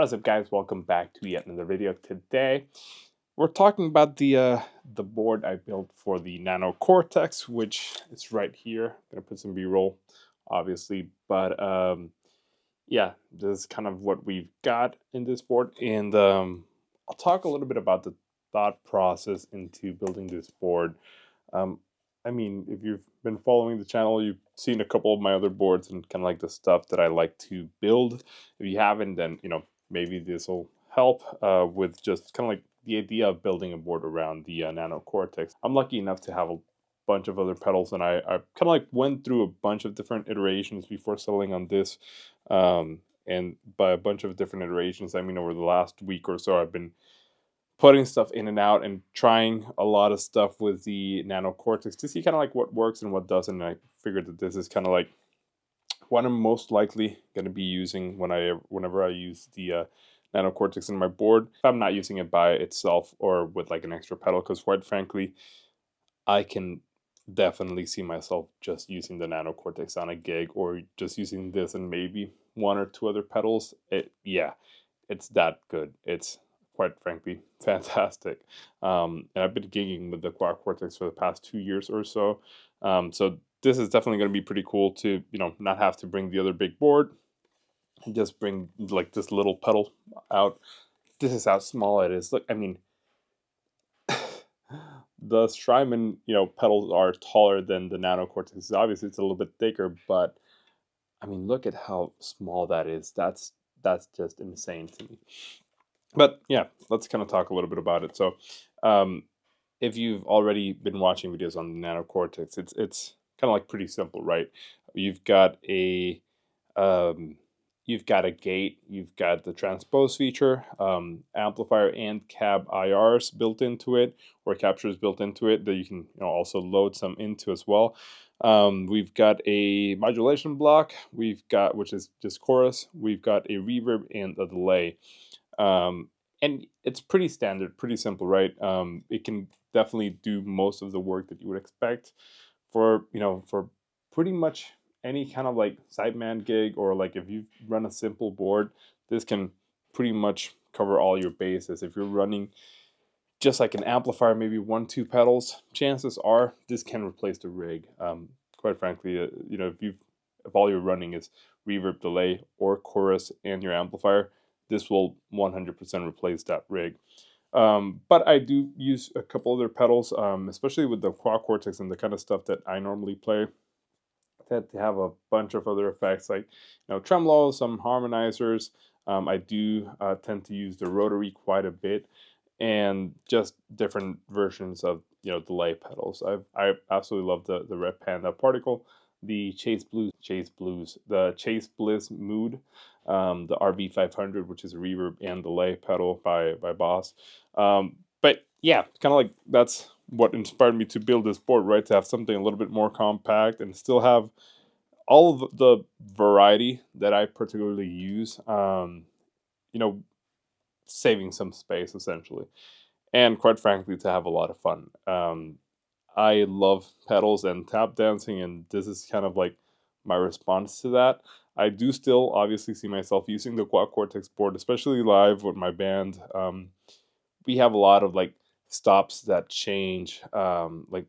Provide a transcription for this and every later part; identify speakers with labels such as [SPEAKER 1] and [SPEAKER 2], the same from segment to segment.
[SPEAKER 1] What is up, guys? Welcome back to yet another video. Today we're talking about the board I built for the Nano Cortex, which is right here. I'm gonna put some B-roll, obviously, but yeah, this is kind of what we've got in this board, and I'll talk a little bit about the thought process into building this board. Um, I mean, if you've been following the channel, you've seen a couple of my other boards and kind of like the stuff that I like to build. If you haven't, then maybe this will help with just kind of like the idea of building a board around the Nano Cortex. I'm lucky enough to have a bunch of other pedals, and I kind of like went through a bunch of different iterations before settling on this. And by a bunch of different iterations, I mean over the last week or so, I've been putting stuff in and out and trying a lot of stuff with the Nano Cortex to see kind of like what works and what doesn't. And I figured that this is kind of like what I'm most likely going to be using whenever I use the Nano Cortex in my board. If I'm not using it by itself or with like an extra pedal, because quite frankly, I can definitely see myself just using the Nano Cortex on a gig, or just using this and maybe one or two other pedals. Yeah, it's that good. It's quite frankly fantastic. And I've been gigging with the Quad Cortex for the past 2 years or so. So this is definitely going to be pretty cool to not have to bring the other big board and just bring like this little pedal out. This is how small it is. Look, I mean, the Strymon pedals are taller than the Nano Cortex. Obviously, it's a little bit thicker, but I mean, look at how small that is. That's just insane to me. But yeah, let's kind of talk a little bit about it. So, if you've already been watching videos on the Nano Cortex, it's kind of like pretty simple, right? You've got a gate, you've got the transpose feature, amplifier and cab IRs built into it, or captures built into it that you can also load some into as well. We've got a modulation block, which is just chorus. We've got a reverb and a delay. And it's pretty standard, pretty simple, right? It can definitely do most of the work that you would expect for pretty much any kind of like sideman gig, or like if you run a simple board, this can pretty much cover all your bases. If you're running just like an amplifier, maybe 1-2 pedals, chances are this can replace the rig. Quite frankly, if all you're running is reverb, delay, or chorus and your amplifier, this will 100% replace that rig. But I do use a couple other pedals, especially with the Quad Cortex and the kind of stuff that I normally play, that have a bunch of other effects like tremolo, some harmonizers. I do tend to use the rotary quite a bit, and just different versions of delay pedals. I absolutely love the Red Panda Particle, the Chase Blues, the Chase Bliss Mood, the RB500, which is a reverb and delay pedal by Boss. But yeah, kind of like that's what inspired me to build this board, right? To have something a little bit more compact and still have all of the variety that I particularly use. Saving some space essentially, and quite frankly, to have a lot of fun. I love pedals and tap dancing, and this is kind of like my response to that. I do still obviously see myself using the Quad Cortex board, especially live with my band. We have a lot of like stops that change, like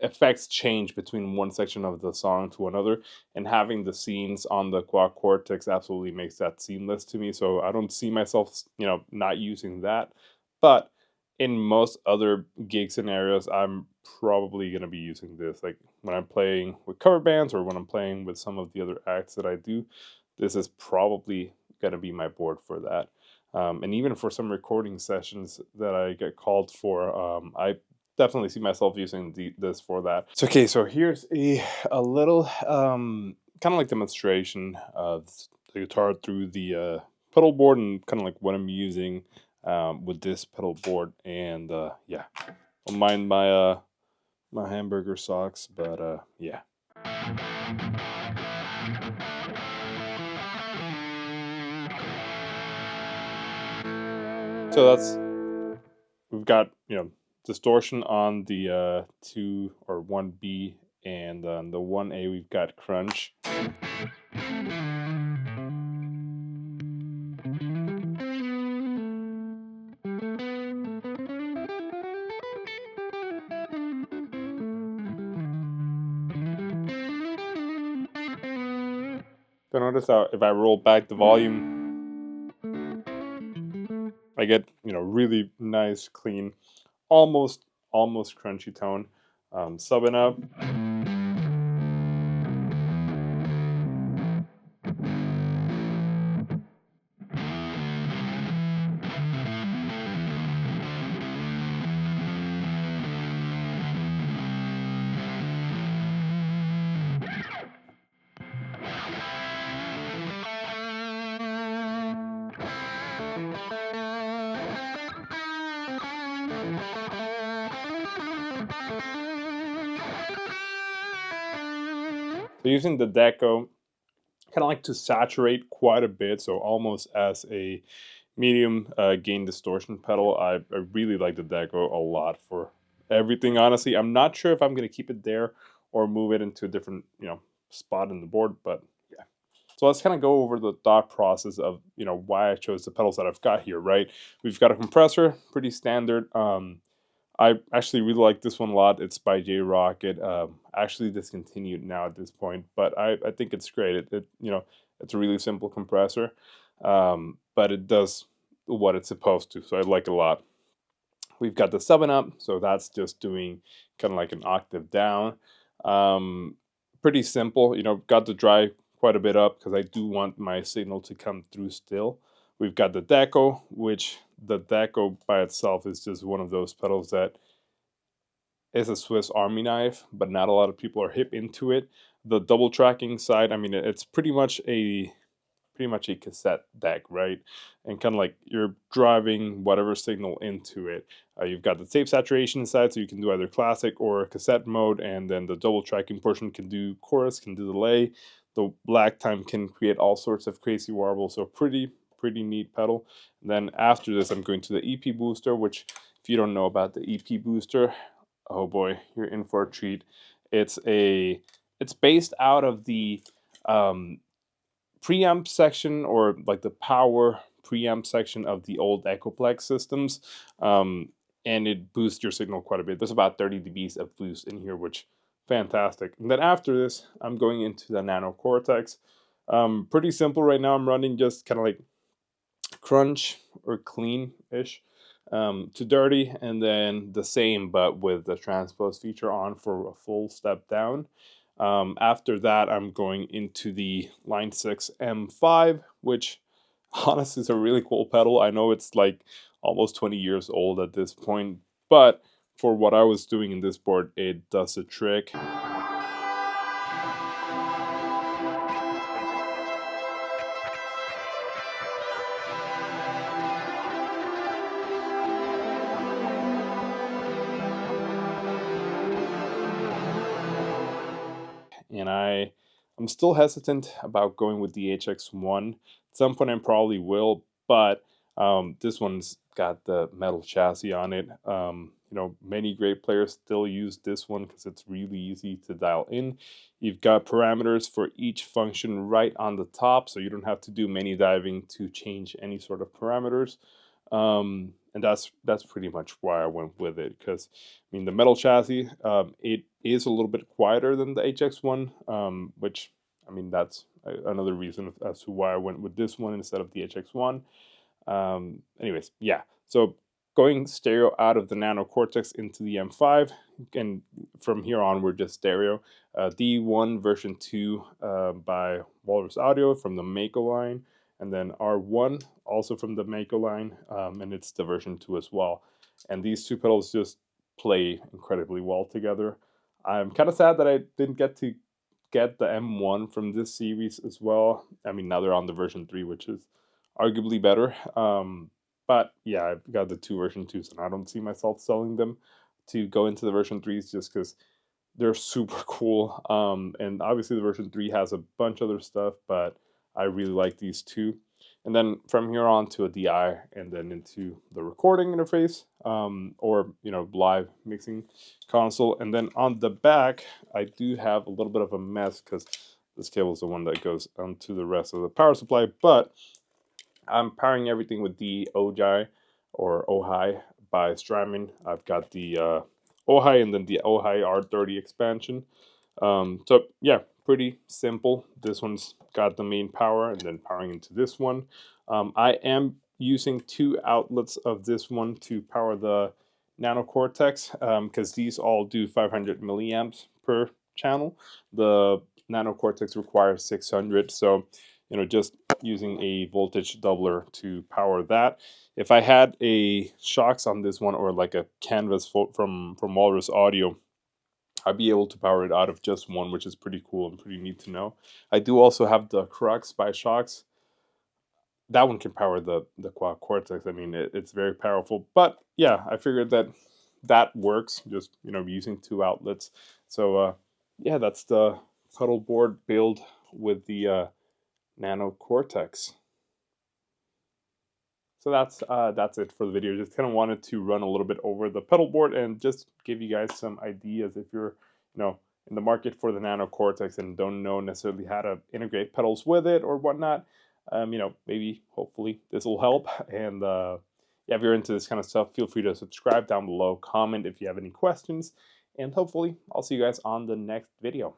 [SPEAKER 1] effects change between one section of the song to another, and having the scenes on the Quad Cortex absolutely makes that seamless to me. So I don't see myself not using that. But in most other gig scenarios, I'm probably going to be using this, like when I'm playing with cover bands or when I'm playing with some of the other acts that I do. This is probably going to be my board for that. And even for some recording sessions that I get called for, I definitely see myself using this for that. So, okay, so here's a little kind of like demonstration of the guitar through the pedal board, and kind of like what I'm using with this pedal board. And yeah, don't mind my my hamburger socks, but yeah. So we've got distortion on the 2 or 1B, and the 1A we've got crunch. So notice how if I roll back the volume, I get, you know, really nice, clean, almost crunchy tone. Subbing up. So using the Deco, kind of like to saturate quite a bit, so almost as a medium gain distortion pedal. I really like the Deco a lot for everything. Honestly, I'm not sure if I'm going to keep it there or move it into a different, you know, spot in the board, but yeah. So let's kind of go over the thought process of, you know, why I chose the pedals that I've got here. Right, we've got a compressor, pretty standard. I actually really like this one a lot. It's by J Rocket. Actually discontinued now at this point, but I think it's great. It you know, it's a really simple compressor, but it does what it's supposed to. So I like it a lot. We've got the 7-up, so that's just doing kind of like an octave down. Pretty simple. You know, got to dry quite a bit up because I do want my signal to come through still. We've got the Deco, which the Deco by itself is just one of those pedals that is a Swiss Army knife, but not a lot of people are hip into it. The double tracking side, I mean, it's pretty much a cassette deck, right? And kind of like you're driving whatever signal into it. You've got the tape saturation side, so you can do either classic or cassette mode, and then the double tracking portion can do chorus, can do delay. The lag time can create all sorts of crazy warble, so pretty neat pedal. And then after this, I'm going to the EP booster, which if you don't know about the EP booster, oh boy, you're in for a treat. It's based out of the preamp section, or like the power preamp section of the old Echoplex systems, and it boosts your signal quite a bit. There's about 30 dBs of boost in here, which fantastic. And then after this, I'm going into the Nano Cortex. Pretty simple right now. I'm running just kind of like crunch or clean-ish to dirty, and then the same but with the transpose feature on for a full step down. After that, I'm going into the Line 6 M5, which honestly is a really cool pedal. I know it's like almost 20 years old at this point, but for what I was doing in this board, it does the trick. And I'm still hesitant about going with the HX1. At some point I probably will, but this one's got the metal chassis on it. You know, many great players still use this one because it's really easy to dial in. You've got parameters for each function right on the top, so you don't have to do many diving to change any sort of parameters. And that's pretty much why I went with it, because I mean the metal chassis, it is a little bit quieter than the HX1, which I mean that's another reason as to why I went with this one instead of the HX1. Anyways, yeah. So going stereo out of the Nano Cortex into the M5, and from here on we're just stereo. D1 version 2 by Walrus Audio from the Mako line, and then R1 also from the Mako line, and it's the version 2 as well. And these two pedals just play incredibly well together. I'm kind of sad that I didn't get to get the M1 from this series as well. I mean, now they're on the version 3, which is arguably better. But yeah, I've got the two version 2s, and I don't see myself selling them to go into the version 3s just because they're super cool. And obviously the version 3 has a bunch of other stuff, but I really like these two. And then from here on to a DI, and then into the recording interface, or you know, live mixing console. And then on the back, I do have a little bit of a mess because this cable is the one that goes onto the rest of the power supply. But I'm powering everything with the Ojai or Ojai by Strymon. I've got the Ojai and then the Ojai R30 expansion. So yeah, pretty simple. This one's got the main power and then powering into this one. I am using 2 outlets of this one to power the Nano Cortex, because these all do 500 milliamps per channel. The Nano Cortex requires 600, so just using a voltage doubler to power that. If I had a shocks on this one, or like a canvas from Walrus Audio, I'd be able to power it out of just one, which is pretty cool and pretty neat to know. I do also have the Crux by Shocks. That one can power the Quad Cortex. I mean, it's very powerful. But yeah, I figured that that works, just using 2 outlets. So yeah, that's the pedalboard build with the Nano Cortex. So that's it for the video. Just kind of wanted to run a little bit over the pedal board and just give you guys some ideas if you're in the market for the Nano Cortex and don't know necessarily how to integrate pedals with it or whatnot. Maybe hopefully this will help. And yeah, if you're into this kind of stuff, feel free to subscribe down below, comment if you have any questions, and hopefully I'll see you guys on the next video.